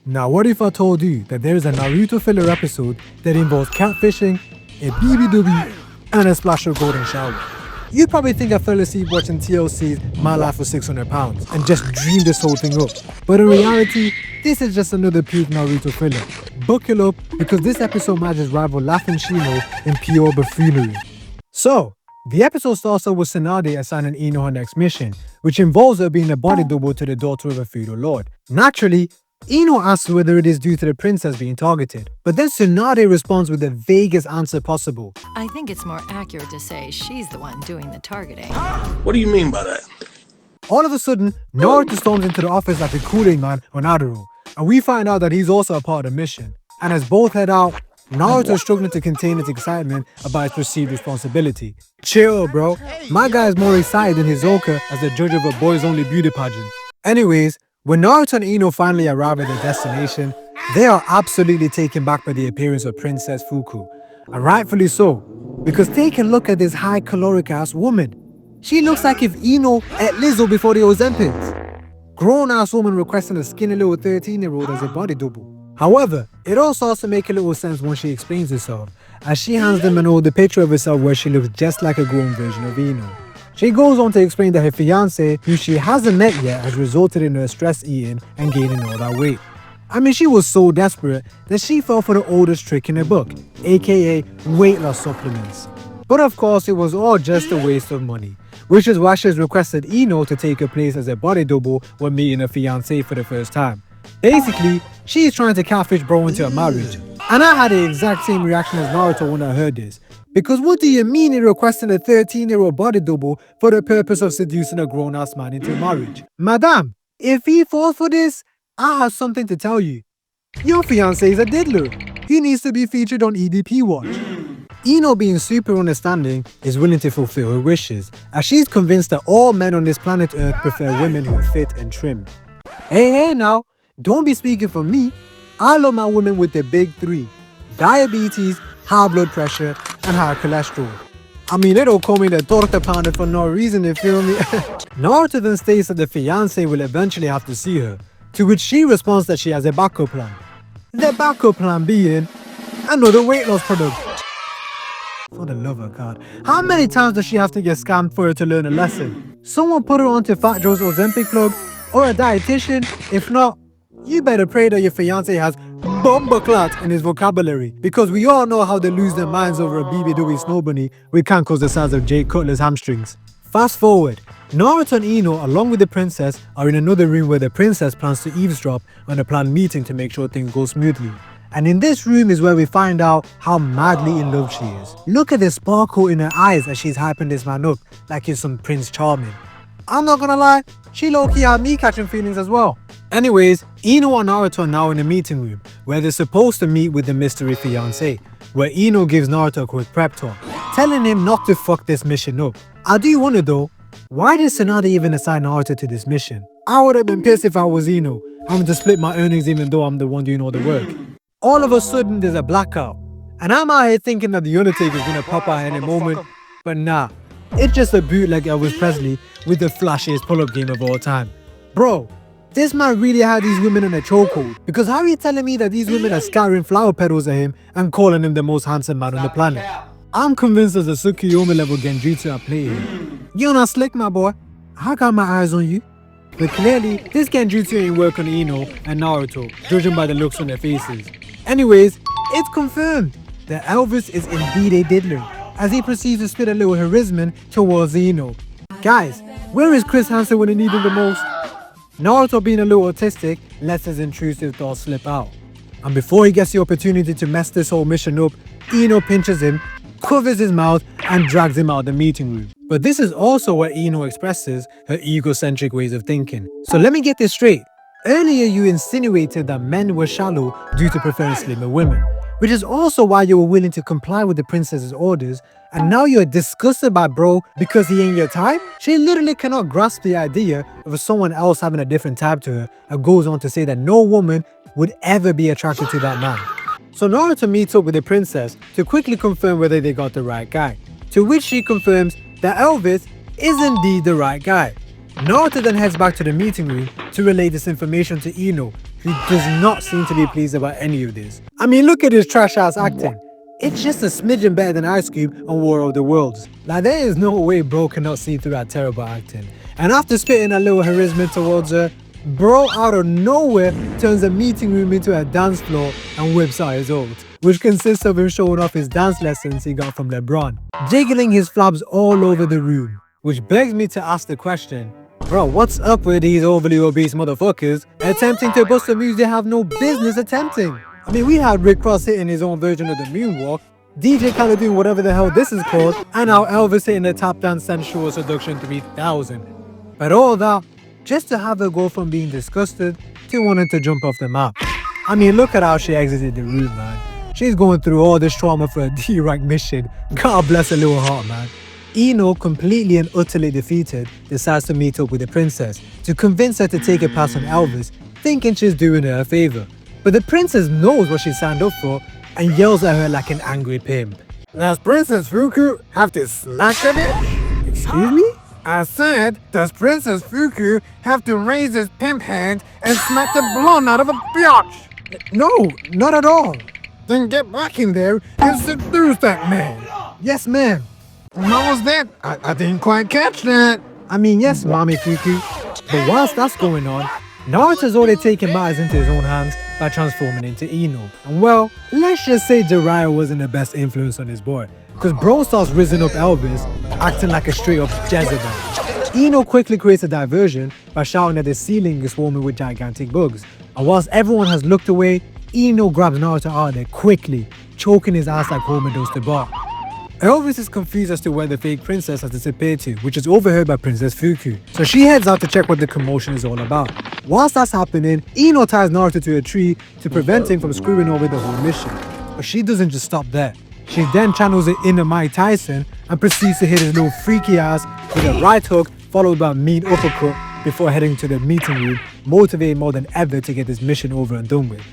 Now what if I told you that there is a Naruto filler episode that involves catfishing, a BBW, and a splash of golden shower? You'd probably think I fell asleep watching TLC's My Life for 600 Pounds and just dreamed this whole thing up. But in reality, this is just another peak Naruto filler. Buckle up, because this episode might just rival Laughing Shino in pure buffoonery. So, the episode starts off with Tsunade assigning Ino her next mission, which involves her being a body double to the daughter of a feudal lord. Naturally, Ino asks whether it is due to the princess being targeted, but then Tsunade responds with the vaguest answer possible. I think it's more accurate to say she's the one doing the targeting. What do you mean by that? All of a sudden, Naruto storms into the office like a Kool-Aid man on Adderall, and we find out that he's also a part of the mission. And as both head out, Naruto is struggling to contain his excitement about his perceived responsibility. Chill, bro. My guy is more excited than Hisoka as the judge of a boys-only beauty pageant. Anyways, when Naruto and Ino finally arrive at their destination, they are absolutely taken back by the appearance of Princess Fuku. And rightfully so, because take a look at this high caloric ass woman. She looks like if Ino ate Lizzo before the Ozempics. Grown ass woman requesting a skinny little 13-year-old as a body double. However, it all starts to make a little sense when she explains herself, as she hands them an older picture of herself where she looks just like a grown version of Ino. She goes on to explain that her fiancé, who she hasn't met yet, has resulted in her stress eating and gaining all that weight. I mean, she was so desperate that she fell for the oldest trick in the book, aka weight loss supplements. But of course, it was all just a waste of money, which is why she's requested Ino to take her place as a body double when meeting her fiancé for the first time. Basically, she's trying to catfish bro into a marriage. And I had the exact same reaction as Naruto when I heard this. Because what do you mean you're requesting a 13-year-old body double for the purpose of seducing a grown-ass man into marriage? Madam, if he falls for this, I have something to tell you. Your fiancé is a diddler. He needs to be featured on EDP Watch. Ino, being super understanding, is willing to fulfill her wishes, as she's convinced that all men on this planet Earth prefer women who are fit and trim. Hey now, don't be speaking for me. I love my women with the big three: diabetes, high blood pressure, and high cholesterol. I mean, they don't call me the torta pounder for no reason, you feel me? Naruto then states that the fiancé will eventually have to see her, to which she responds that she has a backup plan. The backup plan being another weight loss product. For the love of God, how many times does she have to get scammed for her to learn a lesson? Someone put her onto Fat Joe's Ozempic plug, or a dietitian. If not, you better pray that your fiancé has bumbleclat in his vocabulary, because we all know how they lose their minds over a BBW snow bunny with cankles the size of Jay Cutler's hamstrings. Fast forward, Naruto and Ino, along with the princess, are in another room where the princess plans to eavesdrop on a planned meeting to make sure things go smoothly. And in this room is where we find out how madly in love she is. Look at the sparkle in her eyes as she's hyping this man up like he's some Prince Charming. I'm not gonna lie, she low-key had me catching feelings as well. Anyways, Ino and Naruto are now in a meeting room where they're supposed to meet with the mystery fiancé, where Ino gives Naruto a quick prep talk, telling him not to fuck this mission up. I do wonder though, why did Tsunade even assign Naruto to this mission? I would have been pissed if I was Ino, having to split my earnings even though I'm the one doing all the work. All of a sudden there's a blackout, and I'm out here thinking that the Undertaker is gonna pop out any moment, but nah. It's just a bootleg Elvis Presley with the flashiest pull-up game of all time. Bro, this man really had these women in a chokehold, because how are you telling me that these women are scattering flower petals at him and calling him the most handsome man on the planet? I'm convinced there's a Tsukuyomi level genjutsu at play here. You're not slick, my boy. I got my eyes on you. But clearly, this genjutsu ain't work on Ino and Naruto, judging by the looks on their faces. Anyways, it's confirmed that Elvis is indeed a diddler, as he proceeds to spit a little charisma towards Ino. Guys, where is Chris Hansen when he needs him the most? Naruto, being a little autistic, lets his intrusive thoughts slip out. And before he gets the opportunity to mess this whole mission up, Ino pinches him, covers his mouth, and drags him out of the meeting room. But this is also where Ino expresses her egocentric ways of thinking. So let me get this straight. Earlier you insinuated that men were shallow due to preferring slimmer women, which is also why you were willing to comply with the princess's orders, and now you're disgusted by bro because he ain't your type? She literally cannot grasp the idea of someone else having a different type to her, and goes on to say that no woman would ever be attracted to that man. So Naruto meets up with the princess to quickly confirm whether they got the right guy, to which she confirms that Elvis is indeed the right guy. Naruto then heads back to the meeting room to relay this information to Ino, who does not seem to be pleased about any of this. I mean, look at his trash-ass acting. It's just a smidgen better than Ice Cube on War of the Worlds. Like, there is no way bro cannot see through that terrible acting. And after spitting a little charisma towards her, bro out of nowhere turns the meeting room into a dance floor and whips out his ult, which consists of him showing off his dance lessons he got from LeBron, jiggling his flaps all over the room. Which begs me to ask the question, bro, what's up with these overly obese motherfuckers attempting to bust a move they have no business attempting? I mean, we had Rick Ross hitting his own version of the moonwalk, DJ Khaled doing whatever the hell this is called, and now Elvis hitting the tap dance sensual seduction 3000. But all that, just to have her go from being disgusted to wanting to jump off the map. I mean, look at how she exited the room, man. She's going through all this trauma for a D-rank mission. God bless her little heart, man. Ino, completely and utterly defeated, decides to meet up with the princess to convince her to take a pass on Elvis, thinking she's doing her a favor. But the princess knows what she signed up for and yells at her like an angry pimp. Does Princess Fuku have to smack the bitch? Excuse me? I said, does Princess Fuku have to raise his pimp hand and smack the blonde out of a biatch? No, not at all. Then get back in there and seduce that man. Yes, ma'am. What was that? I didn't quite catch that. I mean, yes, Mommy Fuku. But whilst that's going on, Naruto's already taken matters into his own hands by transforming into Ino. And well, let's just say Jiraiya wasn't the best influence on his boy, because bro starts rizzing up Elvis, acting like a straight up Jezebel. Ino quickly creates a diversion by shouting that the ceiling is swarming with gigantic bugs. And whilst everyone has looked away, Ino grabs Naruto out of there quickly, choking his ass like Homer does to Bart. Elvis is confused as to where the fake princess has disappeared to, which is overheard by Princess Fuku. So she heads out to check what the commotion is all about. Whilst that's happening, Ino ties Naruto to a tree to prevent him from screwing over the whole mission. But she doesn't just stop there. She then channels it into Mike Tyson and proceeds to hit his little freaky ass with a right hook followed by a mean uppercut before heading to the meeting room, motivated more than ever to get this mission over and done with.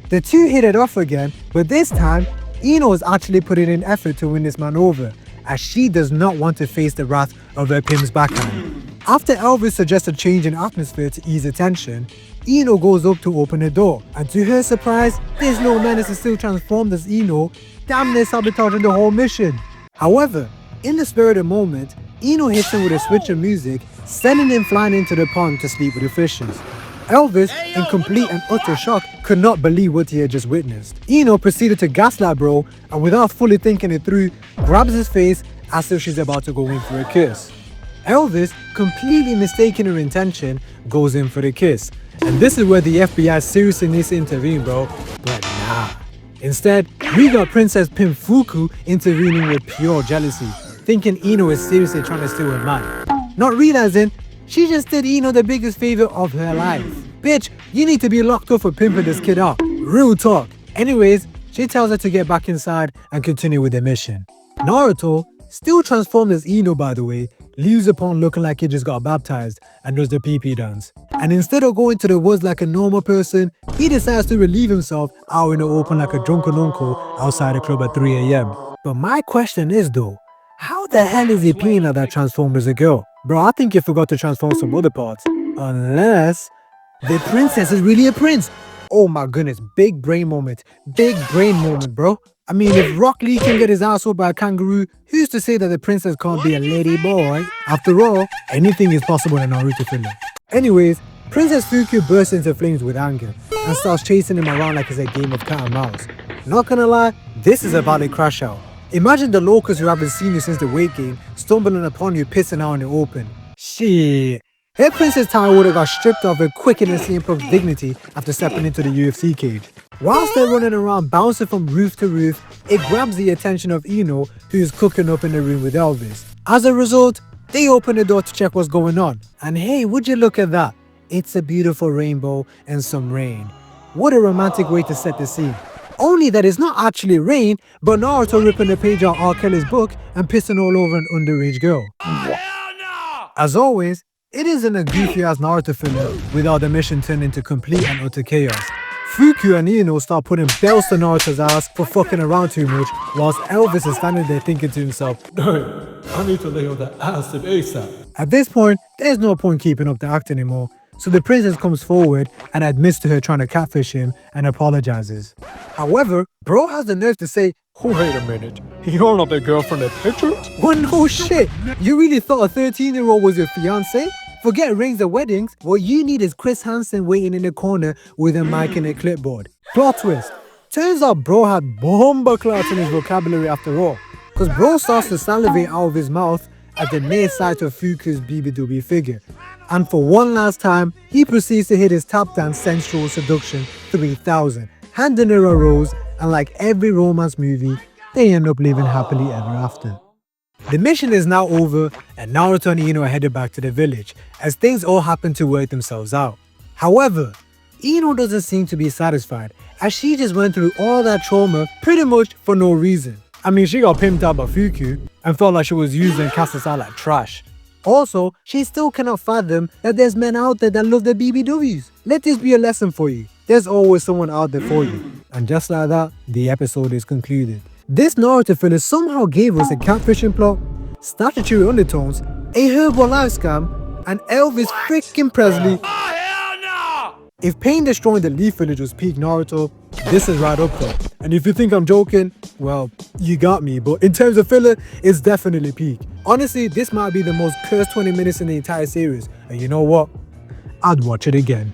The two hit it off again, but this time, Ino is actually putting in effort to win this man over, as she does not want to face the wrath of her pimp's backhand. After Elvis suggests a change in atmosphere to ease the tension, Ino goes up to open the door, and to her surprise, this little menace is still transformed as Ino, damn near sabotaging the whole mission. However, in the spirit of the moment, Ino hits him with a switch of music, sending him flying into the pond to sleep with the fishes. Elvis, in complete and utter shock, could not believe what he had just witnessed. Ino proceeded to gaslight bro, and without fully thinking it through, grabs his face as if she's about to go in for a kiss. Elvis, completely mistaking her intention, goes in for the kiss. And this is where the FBI seriously needs to intervene, bro. But nah. Instead, we got Princess Pimp Fuku intervening with pure jealousy, thinking Ino is seriously trying to steal her man. Not realizing she just did Ino the biggest favor of her life. Bitch, you need to be locked up for pimping this kid out. Real talk. Anyways, she tells her to get back inside and continue with the mission. Naruto, still transformed as Ino by the way, leaves upon looking like he just got baptized and does the pee-pee dance. And instead of going to the woods like a normal person, he decides to relieve himself out in the open like a drunken uncle outside the club at 3 AM. But my question is though, how the hell is he peeing at that transformed as a girl? Bro, I think you forgot to transform some other parts. Unless the princess is really a prince. Oh my goodness, big brain moment. Big brain moment, bro. I mean, if Rock Lee can get his ass up by a kangaroo, who's to say that the princess can't be a lady boy? After all, anything is possible in Naruto filler. Anyways, Princess Fuku bursts into flames with anger and starts chasing him around like it's a game of cat and mouse. Not gonna lie, this is a valid crash out. Imagine the locals who haven't seen you since the weight gain stumbling upon you pissing out in the open. Shit. Her Princess Tower would have got stripped of her quicker than CM Punk's dignity after stepping into the UFC cage. Whilst they're running around bouncing from roof to roof, it grabs the attention of Ino, who is cooking up in the room with Elvis. As a result, they open the door to check what's going on. And hey, would you look at that? It's a beautiful rainbow and some rain. What a romantic way to set the scene. Only that it's not actually rain, but Naruto ripping the page out R. Kelly's book and pissing all over an underage girl. As always, it isn't a goofy ass Naruto filler without the mission turned into complete and utter chaos. Fuku and Ino start putting belts to Naruto's ass for fucking around too much, whilst Elvis is standing there thinking to himself, "Damn, I need to lay on that ass of ASAP." At this point, there's no point keeping up the act anymore, So the princess comes forward and admits to her trying to catfish him and apologizes. However, bro has the nerve to say, Oh, wait a minute. You're not the girl from the picture? well, no shit. You really thought a 13-year-old was your fiance? Forget rings and weddings. What you need is Chris Hansen waiting in the corner with a mic and a clipboard. Plot twist. Turns out bro had bomba clouds in his vocabulary after all. Cause bro starts to salivate out of his mouth at the near sight of Fuku's BBW figure. And for one last time, he proceeds to hit his tap dance sensual seduction 3000, handing her a rose, and like every romance movie, they end up living happily ever after. The mission is now over and Naruto and Ino are headed back to the village as things all happen to work themselves out. However, Ino doesn't seem to be satisfied as she just went through all that trauma pretty much for no reason. I mean, she got pimped out by Fuku and felt like she was used and cast aside like trash. Also, she still cannot fathom that there's men out there that love their BBWs. Let this be a lesson for you. There's always someone out there for you. And just like that, the episode is concluded. This Naruto filler somehow gave us a catfishing plot, statutory undertones, a herbal life scam, and Elvis freaking Presley. If pain destroying the Leaf Village was peak Naruto, this is right up there. And if you think I'm joking, well, you got me, but in terms of filler, it's definitely peak. Honestly, this might be the most cursed 20 minutes in the entire series, and you know what? I'd watch it again.